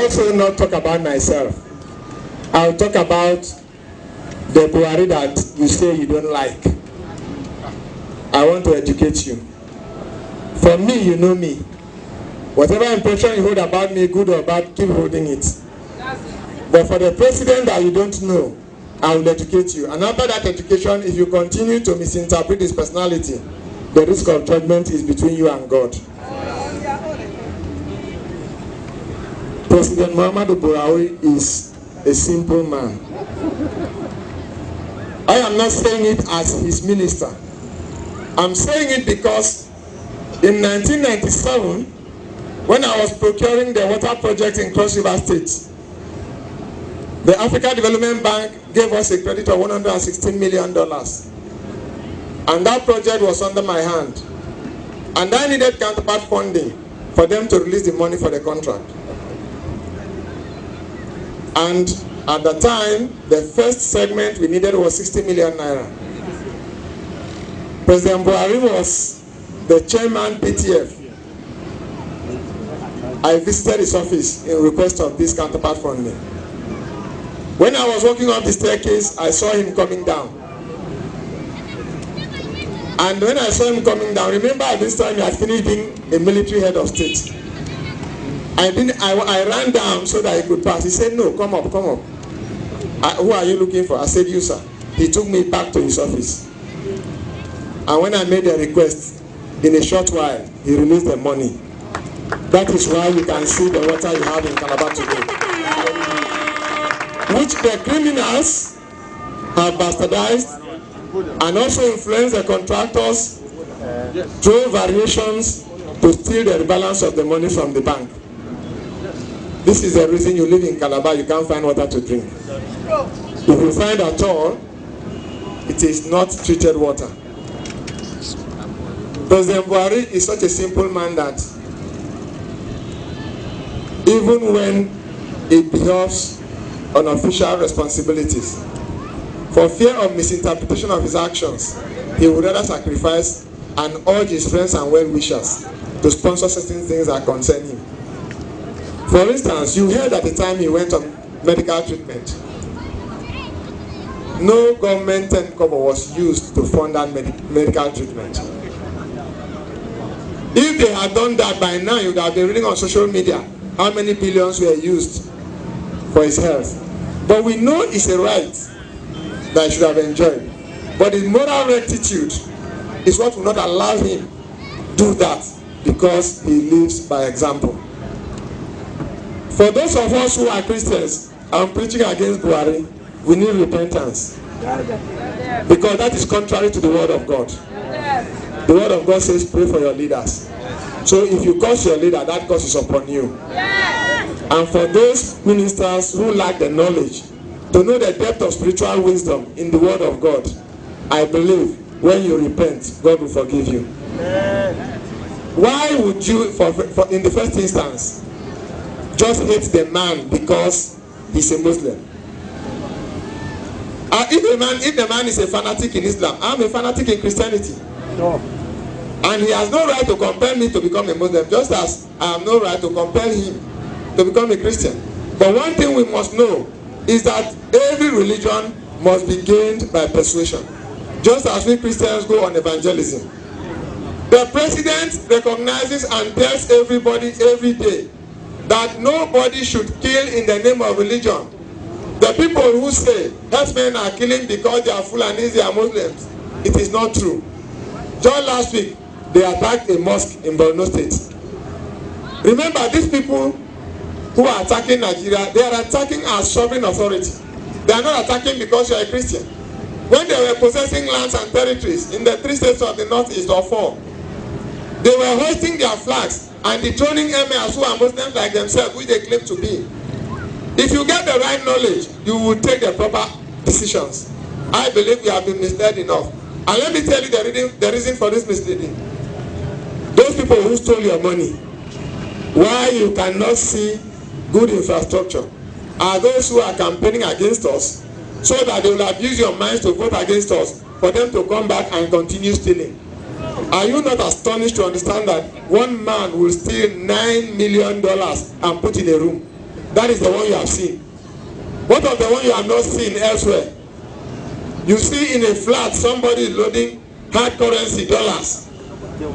also not talk about myself. I'll talk about the Buhari that you say you don't like. I want to educate you. For me, you know me. Whatever impression you hold about me, good or bad, keep holding it. But for the president that you don't know, I will educate you. And after that education, if you continue to misinterpret his personality, the risk of judgment is between you and God. President Muhammadu Buhari is a simple man. I am not saying it as his minister. I'm saying it because in 1997, when I was procuring the water project in Cross River State, the Africa Development Bank gave us a credit of $116 million. And that project was under my hand. And I needed counterpart funding for them to release the money for the contract. And at the time, the first segment we needed was 60 million naira. President Buhari was the chairman PTF. I visited his office in request of this counterpart funding. When I was walking up the staircase, I saw him coming down. And when I saw him coming down, remember at this time he had finished being a military head of state. I ran down so that he could pass. He said, no, come up, come up. Who are you looking for? I said, you, sir. He took me back to his office. And when I made a request, in a short while, he released the money. That is why you can see the water you have in Calabar today. Which the criminals have bastardized and also influenced the contractors through variations to steal the balance of the money from the bank. This is the reason you live in Calabar, you can't find water to drink. If you find at all, it is not treated water. President Buhari is such a simple man that even when it behoves on official responsibilities, for fear of misinterpretation of his actions, he would rather sacrifice and urge his friends and well-wishers to sponsor certain things that concern him. For instance, you heard at the time he went on medical treatment, no government 10 kobo was used to fund that medical treatment. If they had done that by now, you would have been reading on social media how many billions were used for his health. But we know it's a right that he should have enjoyed. But his moral rectitude is what will not allow him do that, because he lives by example. For those of us who are Christians, I'm preaching against Buhari, we need repentance. Because that is contrary to the word of God. The word of God says, pray for your leaders. So if you curse your leader, that curse is upon you. And for those ministers who lack the knowledge to know the depth of spiritual wisdom in the word of God, I believe when you repent, God will forgive you. Why would you, in the first instance, just hate the man because he's a Muslim? If the man is a fanatic in Islam, I'm a fanatic in Christianity. No. And he has no right to compel me to become a Muslim, just as I have no right to compel him to become a Christian. But one thing we must know is that every religion must be gained by persuasion, just as we Christians go on evangelism. The president recognizes and tells everybody every day that nobody should kill in the name of religion. The people who say herdsmen are killing because they are Fulanis, they are Muslims, it is not true. Just last week, they attacked a mosque in Borno State. Remember, these people who are attacking Nigeria, they are attacking our sovereign authority. They are not attacking because you are a Christian. When they were possessing lands and territories in the 3 states of the northeast or 4, they were hoisting their flags and dethroning emirs who are Muslims like themselves, which they claim to be. If you get the right knowledge, you will take the proper decisions. I believe we have been misled enough. And let me tell you the reason for this misleading. Those people who stole your money, why you cannot see good infrastructure, are those who are campaigning against us, so that they will abuse your minds to vote against us, for them to come back and continue stealing. Are you not astonished to understand that one man will steal $9 million and put in a room? That is the one you have seen. What of the one you have not seen elsewhere? You see in a flat, somebody is loading hard currency, dollars.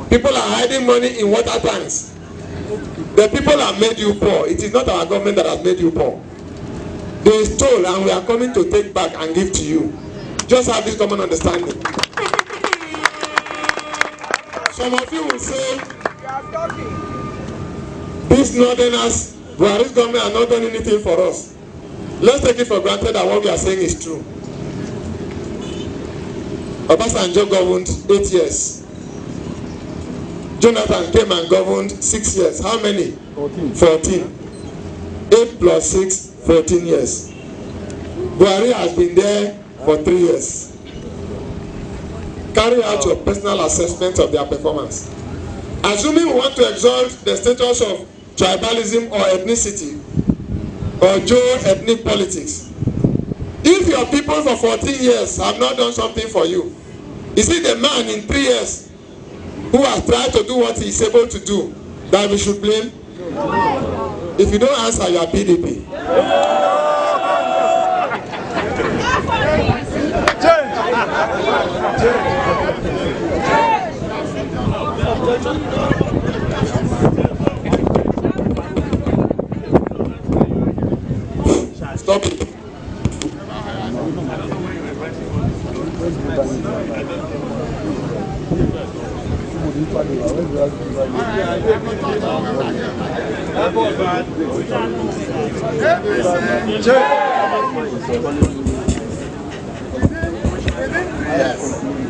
People are hiding money in water tanks. The people have made you poor. It is not our government that has made you poor. They stole and we are coming to take back and give to you. Just have this common understanding. Some of you will say, these northerners, Buhari's government are not doing anything for us. Let's take it for granted that what we are saying is true. Obasanjo governed 8 years. Jonathan came and governed 6 years. How many? 14. 8 plus 6, 14 years. Buhari has been there for 3 years. Carry out your personal assessment of their performance. Assuming we want to exalt the status of tribalism or ethnicity or geo-ethnic politics, if your people for 14 years have not done something for you, is it the man in 3 years who has tried to do what he is able to do that we should blame? If you don't answer, you are PDP. Stop it. Yes.